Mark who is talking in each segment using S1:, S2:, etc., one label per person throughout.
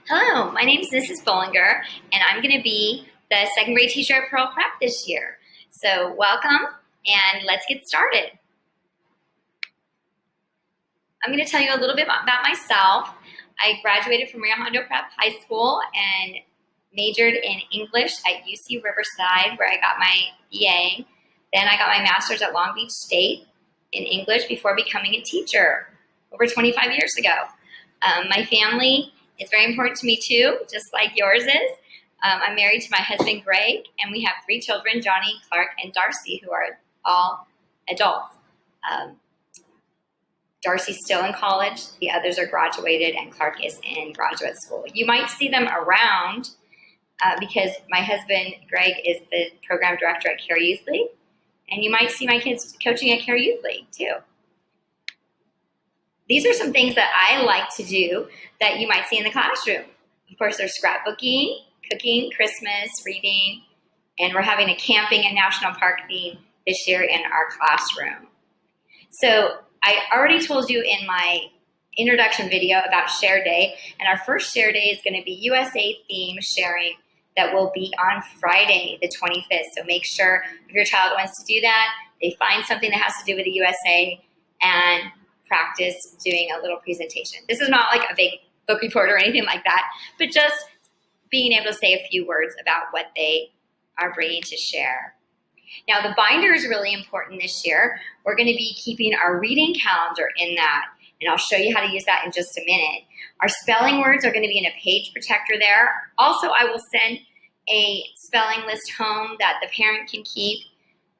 S1: Hello, my name is Mrs. Bolinger, and I'm going to be the second grade teacher at Pearl Prep this year. So welcome, and let's get started. I'm going to tell you a little bit about myself. I graduated from Rio Hondo Prep High School and majored in English at UC Riverside, where I got my BA. Then I got my master's at Long Beach State in English before becoming a teacher over 25 years ago. My family is very important to me too, just like yours is. I'm married to my husband, Greg, and we have 3 children, Johnny, Clark, and Darcy, who are all adults. Darcy's still in college, the others are graduated, and Clark is in graduate school. You might see them around because my husband, Greg, is the program director at Care Youth League, and you might see my kids coaching at Care Youth League too. These are some things that I like to do that you might see in the classroom. Of course, there's scrapbooking, cooking, Christmas, reading, and we're having a camping and national park theme this year in our classroom. So I already told you in my introduction video about Share Day, and our first Share Day is going to be USA theme sharing that will be on Friday, the 25th. So make sure if your child wants to do that, they find something that has to do with the USA and practice doing a little presentation. This is not like a big book report or anything like that, but just being able to say a few words about what they are bringing to share. Now, the binder is really important this year. We're going to be keeping our reading calendar in that, and I'll show you how to use that in just a minute. Our spelling words are going to be in a page protector there. Also, I will send a spelling list home that the parent can keep,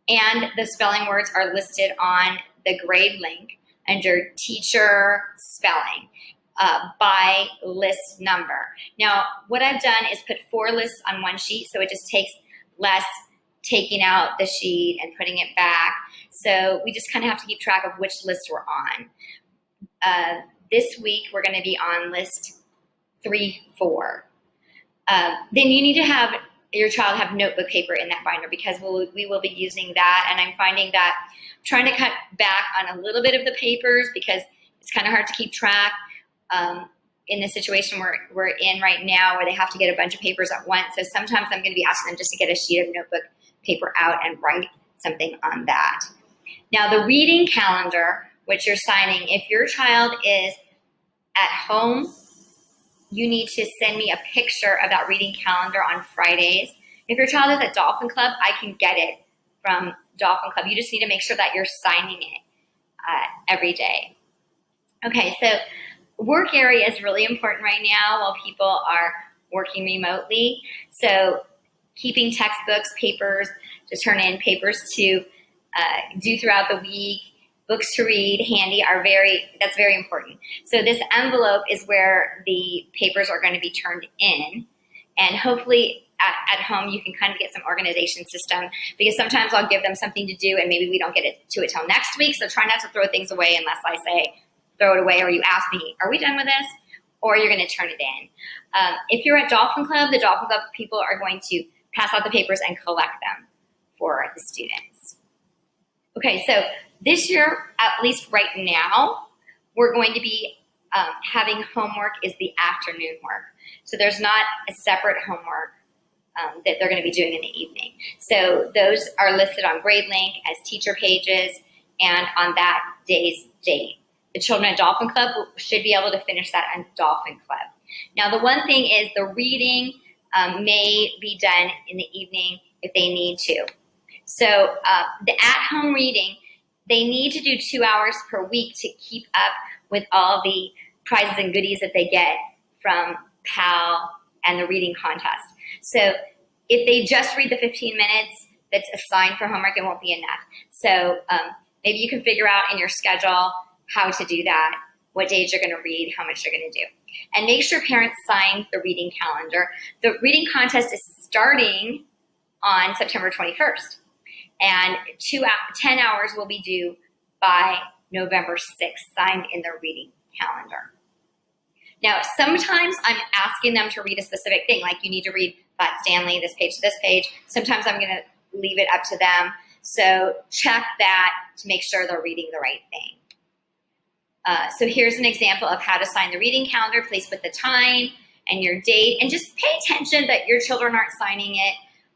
S1: and the spelling words are listed on the grade link under teacher spelling by list number. Now, what I've done is put 4 lists on one sheet, so it just takes less taking out the sheet and putting it back. So we just kind of have to keep track of which list we're on. This week, we're going to be on list 3-4. Then you need to have your child have notebook paper in that binder because we will be using that. And I'm finding that I'm trying to cut back on a little bit of the papers because it's kind of hard to keep track in the situation we're in right now where they have to get a bunch of papers at once. So sometimes I'm going to be asking them just to get a sheet of notebook paper out and write something on that. Now, the reading calendar, which you're signing, if your child is at home, you need to send me a picture of that reading calendar on Fridays. If your child is at Dolphin Club, I can get it from Dolphin Club. You just need to make sure that you're signing it every day. Okay, so work area is really important right now while people are working remotely. So keeping textbooks, papers to turn in, papers to do throughout the week, books to read handy that's very important. So this envelope is where the papers are going to be turned in, and hopefully at home you can kind of get some organization system because sometimes I'll give them something to do and maybe we don't get to it till next week. So try not to throw things away unless I say throw it away or you ask me, are we done with this? Or you're going to turn it in. If you're at Dolphin Club, the Dolphin Club people are going to pass out the papers and collect them for the students. Okay, so this year, at least right now, we're going to be having homework is the afternoon work. So there's not a separate homework that they're going to be doing in the evening. So those are listed on GradeLink as teacher pages and on that day's date. The children at Dolphin Club should be able to finish that on Dolphin Club. Now, the one thing is the reading may be done in the evening if they need to. So the at-home reading, they need to do 2 hours per week to keep up with all the prizes and goodies that they get from PAL and the reading contest. So if they just read the 15 minutes that's assigned for homework, it won't be enough. So maybe you can figure out in your schedule how to do that, what days you're going to read, how much you're going to do. And make sure parents sign the reading calendar. The reading contest is starting on September 21st. And 10 hours will be due by November 6th, signed in their reading calendar. Now, sometimes I'm asking them to read a specific thing, like you need to read Flat Stanley, this page to this page. Sometimes I'm going to leave it up to them. So check that to make sure they're reading the right thing. So here's an example of how to sign the reading calendar. Please put the time, and your date, and just pay attention that your children aren't signing it.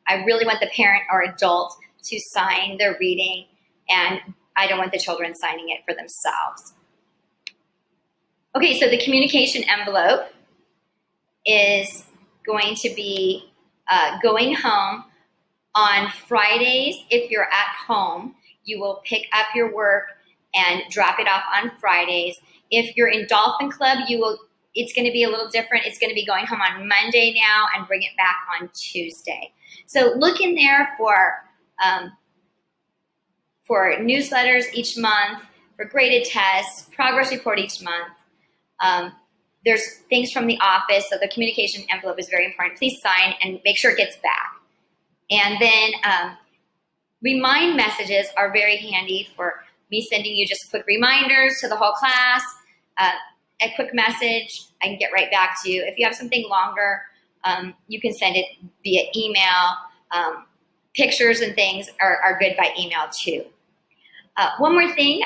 S1: I really want the parent or adult to sign their reading, and I don't want the children signing it for themselves. Okay, so the communication envelope is going to be going home on Fridays. If you're at home, you will pick up your work and drop it off on Fridays. If you're in Dolphin Club, it's going to be a little different. It's going to be going home on Monday now and bring it back on Tuesday. So look in there for newsletters each month, for graded tests, progress report each month. There's things from the office, so the communication envelope is very important. Please sign and make sure it gets back. And then remind messages are very handy for me sending you just quick reminders to the whole class, a quick message, I can get right back to you. If you have something longer, you can send it via email. Pictures and things are good by email too. One more thing,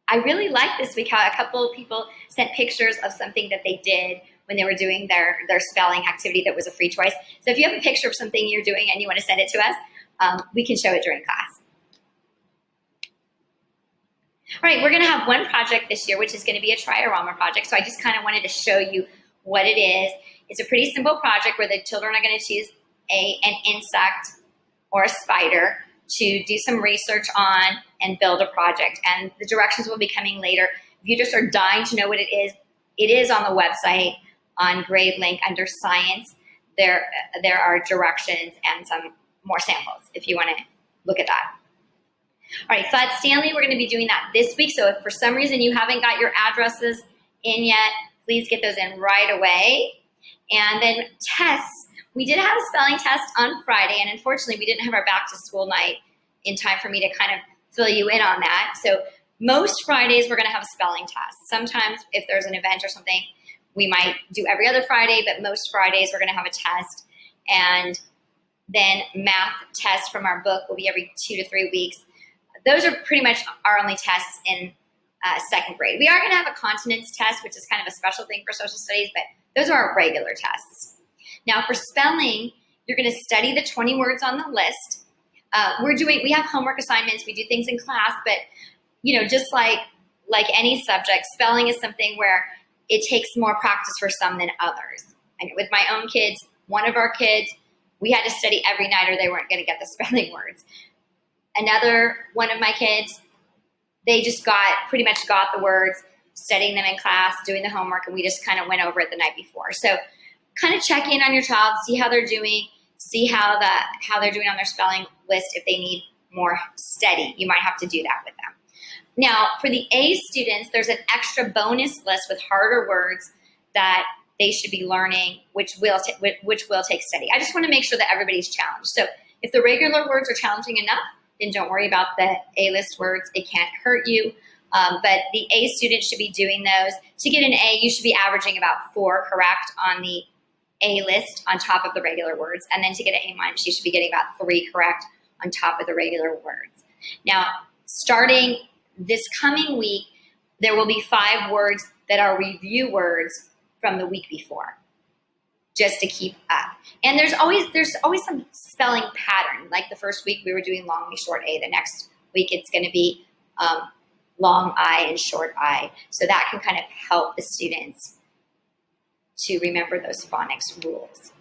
S1: I really liked this week how a couple of people sent pictures of something that they did when they were doing their spelling activity that was a free choice. So if you have a picture of something you're doing and you want to send it to us, we can show it during class. All right, we're going to have one project this year, which is going to be a triorama project. So I just kind of wanted to show you what it is. It's a pretty simple project where the children are going to choose an insect or a spider to do some research on and build a project. And the directions will be coming later. If you just are dying to know what it is on the website on GradeLink under Science. There are directions and some more samples if you want to look at that. All right, so at Stanley, we're going to be doing that this week. So if for some reason you haven't got your addresses in yet, please get those in right away. And then tests. We did have a spelling test on Friday, and unfortunately, we didn't have our back to school night in time for me to kind of fill you in on that. So most Fridays, we're going to have a spelling test. Sometimes if there's an event or something, we might do every other Friday, but most Fridays, we're going to have a test. And then math tests from our book will be every 2 to 3 weeks. Those are pretty much our only tests in second grade. We are going to have a continence test, which is kind of a special thing for social studies, but those are our regular tests. Now for spelling, you're going to study the 20 words on the list. We have homework assignments, we do things in class, but just like any subject, spelling is something where it takes more practice for some than others. And with my own kids, one of our kids, we had to study every night or they weren't going to get the spelling words. Another one of my kids, they just pretty much got the words, studying them in class, doing the homework, and we just kind of went over it the night before. So kind of check in on your child, see how they're doing, see how they're doing on their spelling list. If they need more study, you might have to do that with them. Now, for the A students, there's an extra bonus list with harder words that they should be learning, which will take study. I just want to make sure that everybody's challenged. So if the regular words are challenging enough, then don't worry about the A-list words. It can't hurt you. But the A student should be doing those. To get an A, you should be averaging about 4 correct on the A list on top of the regular words. And then to get an A-, you should be getting about 3 correct on top of the regular words. Now, starting this coming week, there will be 5 words that are review words from the week before, just to keep up. And there's always some spelling pattern. Like the first week we were doing long A, short A. The next week it's going to be long I and short I. So that can kind of help the students to remember those phonics rules.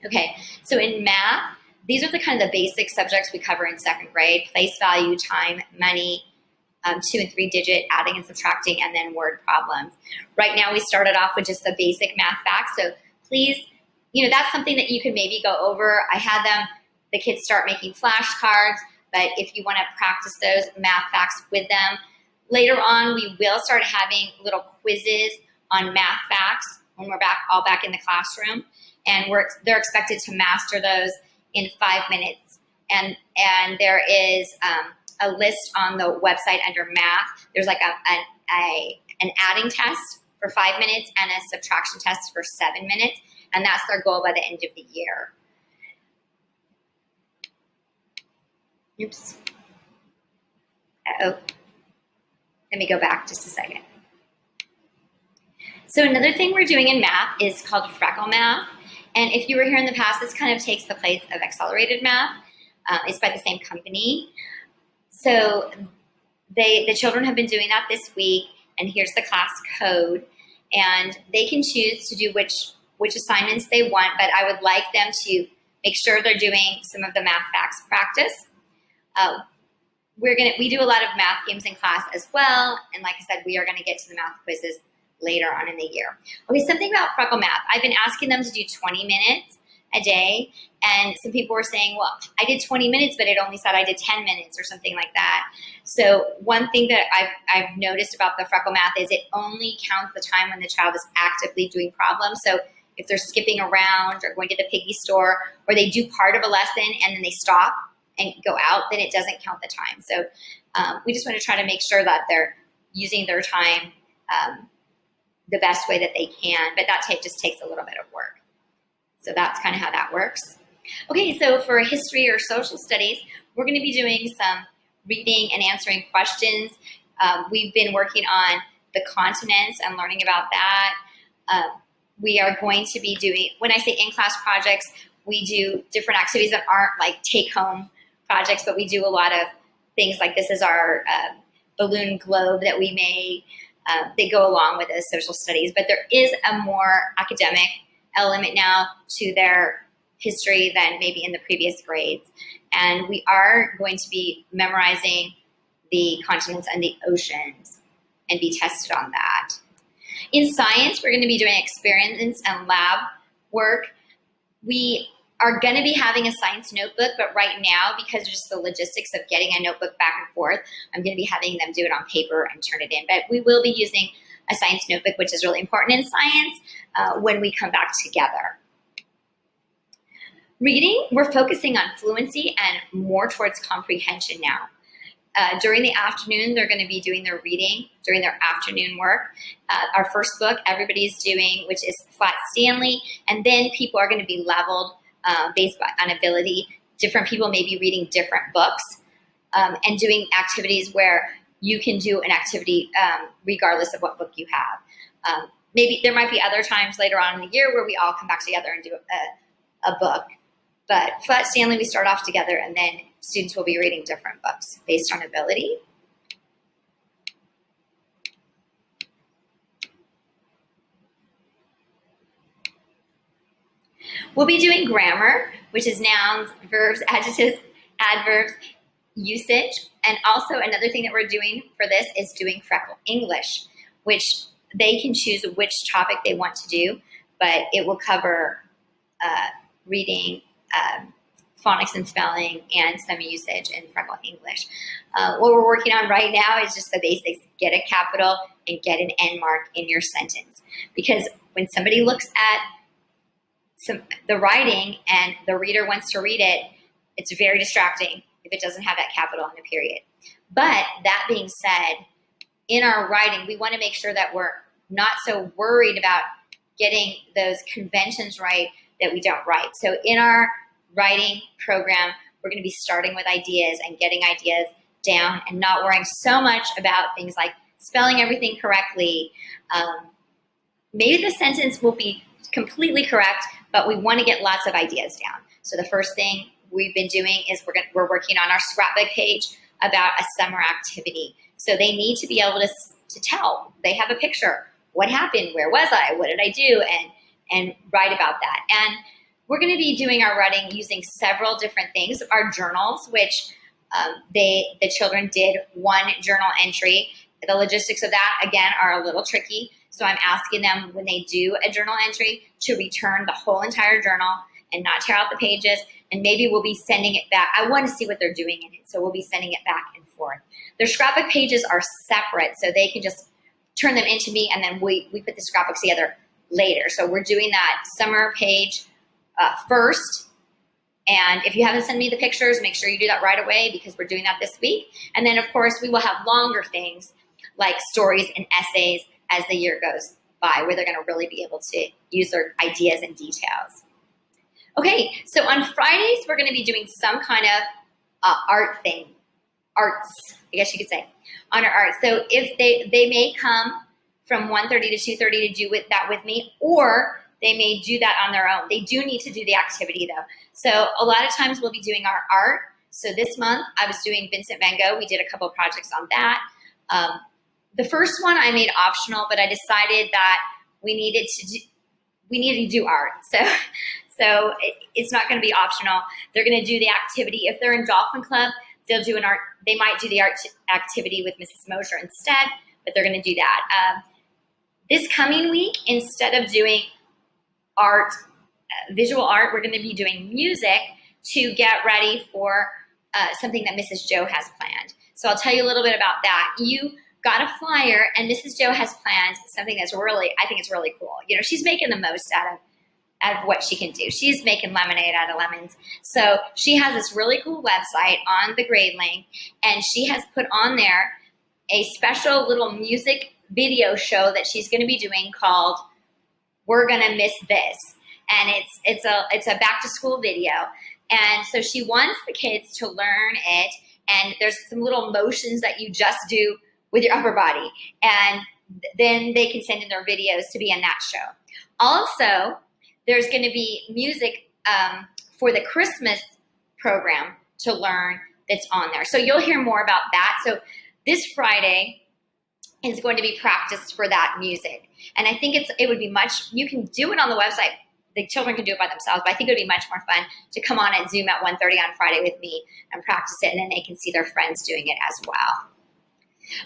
S1: Okay, so in math, these are the kind of the basic subjects we cover in second grade: place value, time, money, 2 and 3 digit, adding and subtracting, and then word problems. Right now we started off with just the basic math facts. So please, that's something that you can maybe go over. I had the kids start making flashcards, but if you want to practice those math facts with them, later on we will start having little quizzes on math facts when we're all back in the classroom, and they're expected to master those in 5 minutes. And there is a list on the website under math. There's like an adding test for 5 minutes and a subtraction test for 7 minutes, and that's their goal by the end of the year. Oops. Uh-oh. Let me go back just a second. So another thing we're doing in math is called Freckle Math. And if you were here in the past, this kind of takes the place of Accelerated Math. It's by the same company. So the children have been doing that this week, and here's the class code. And they can choose to do which assignments they want, but I would like them to make sure they're doing some of the math facts practice. We do a lot of math games in class as well, and like I said, we are gonna get to the math quizzes later on in the year. Okay, something about Freckle Math. I've been asking them to do 20 minutes a day, and some people were saying, well, I did 20 minutes, but it only said I did 10 minutes or something like that. So one thing that I've noticed about the Freckle Math is it only counts the time when the child is actively doing problems. So if they're skipping around or going to the piggy store, or they do part of a lesson and then they stop and go out, then it doesn't count the time. So we just want to try to make sure that they're using their time the best way that they can, but that just takes a little bit of work. So that's kind of how that works. Okay, so for history or social studies, we're going to be doing some reading and answering questions. We've been working on the continents and learning about that. We are going to be doing, when I say in-class projects, we do different activities that aren't like take-home projects, but we do a lot of things like this is our balloon globe that we made. They go along with the social studies, but there is a more academic element now to their history than maybe in the previous grades. And we are going to be memorizing the continents and the oceans and be tested on that. In science, we're going to be doing experiments and lab work. We are going to be having a science notebook, but right now, because of just the logistics of getting a notebook back and forth, I'm going to be having them do it on paper and turn it in. But we will be using a science notebook, which is really important in science, when we come back together. Reading, we're focusing on fluency and more towards comprehension now. During the afternoon, they're going to be doing their reading during their afternoon work. Our first book, everybody's doing, which is Flat Stanley, and then people are going to be leveled based on ability. Different people may be reading different books and doing activities where you can do an activity regardless of what book you have. Maybe there might be other times later on in the year where we all come back together and do a book. But Flat Stanley, we start off together, and then students will be reading different books based on ability. We'll be doing grammar, which is nouns, verbs, adjectives, adverbs, usage. And also another thing that we're doing for this is doing Freckle English, which they can choose which topic they want to do, but it will cover reading, phonics and spelling, and some usage in Freckle English. What we're working on right now is just the basics. Get a capital and get an end mark in your sentence. Because when somebody looks at the writing and the reader wants to read it, it's very distracting if it doesn't have that capital and a period. But that being said, in our writing, we want to make sure that we're not so worried about getting those conventions right that we don't write. So in our writing program, we're going to be starting with ideas and getting ideas down and not worrying so much about things like spelling everything correctly. Maybe the sentence will be completely correct, but we want to get lots of ideas down. So the first thing we've been doing is we're working on our scrapbook page about a summer activity. So they need to be able to tell. They have a picture. What happened? Where was I? What did I do? And write about that. And we're going to be doing our writing using several different things. Our journals, which the children did one journal entry. The logistics of that, again, are a little tricky. So I'm asking them when they do a journal entry to return the whole entire journal and not tear out the pages. And maybe we'll be sending it back. I want to see what they're doing in it. So we'll be sending it back and forth. Their scrapbook pages are separate, so they can just turn them into me, and then we put the scrapbooks together later. So we're doing that summer page first. And if you haven't sent me the pictures, make sure you do that right away because we're doing that this week. And then, of course, we will have longer things like stories and essays as the year goes by, where they're going to really be able to use their ideas and details. Okay, so on Fridays, we're going to be doing some kind of arts, I guess you could say, on our art. So if they may come from 1:30 to 2:30 to do that with me, or they may do that on their own. They do need to do the activity though. So a lot of times we'll be doing our art. So this month I was doing Vincent van Gogh. We did a couple of projects on that. The first one I made optional, but I decided that we needed to do art. So it's not going to be optional. They're going to do the activity. If they're in Dolphin Club, they'll do an art. They might do the art activity with Mrs. Mosher instead, but they're going to do that. This coming week, instead of doing art, visual art, we're going to be doing music to get ready for something that Mrs. Joe has planned. So I'll tell you a little bit about that. You got a flyer, and Mrs. Joe has planned something that's really, I think it's really cool. You know, she's making the most out of what she can do. She's making lemonade out of lemons. So she has this really cool website on the Grade Link, and she has put on there a special little music video show that she's going to be doing called "We're Gonna Miss This," and it's a back to school video. And so she wants the kids to learn it, and there's some little motions that you just do with your upper body, and then they can send in their videos to be in that show. Also, there's going to be music for the Christmas program to learn that's on there. So you'll hear more about that. So this Friday is going to be practiced for that music. And I think it would be you can do it on the website. The children can do it by themselves, but I think it would be much more fun to come on at Zoom at 1:30 on Friday with me and practice it, and then they can see their friends doing it as well.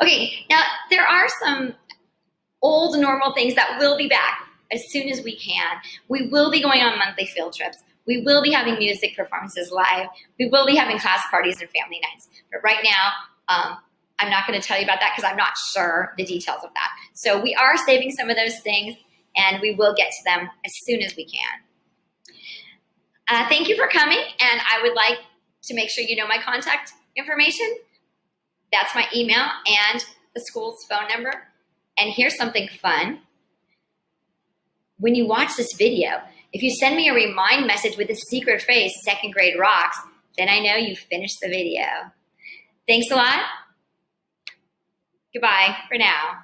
S1: Okay, now there are some old normal things that will be back as soon as we can. We will be going on monthly field trips. We will be having music performances live. We will be having class parties and family nights. But right now, I'm not going to tell you about that because I'm not sure the details of that. So we are saving some of those things, and we will get to them as soon as we can. Thank you for coming, and I would like to make sure you know my contact information. That's my email and the school's phone number. And here's something fun. When you watch this video, if you send me a remind message with a secret phrase, "Second Grade Rocks," then I know you finished the video. Thanks a lot. Goodbye for now.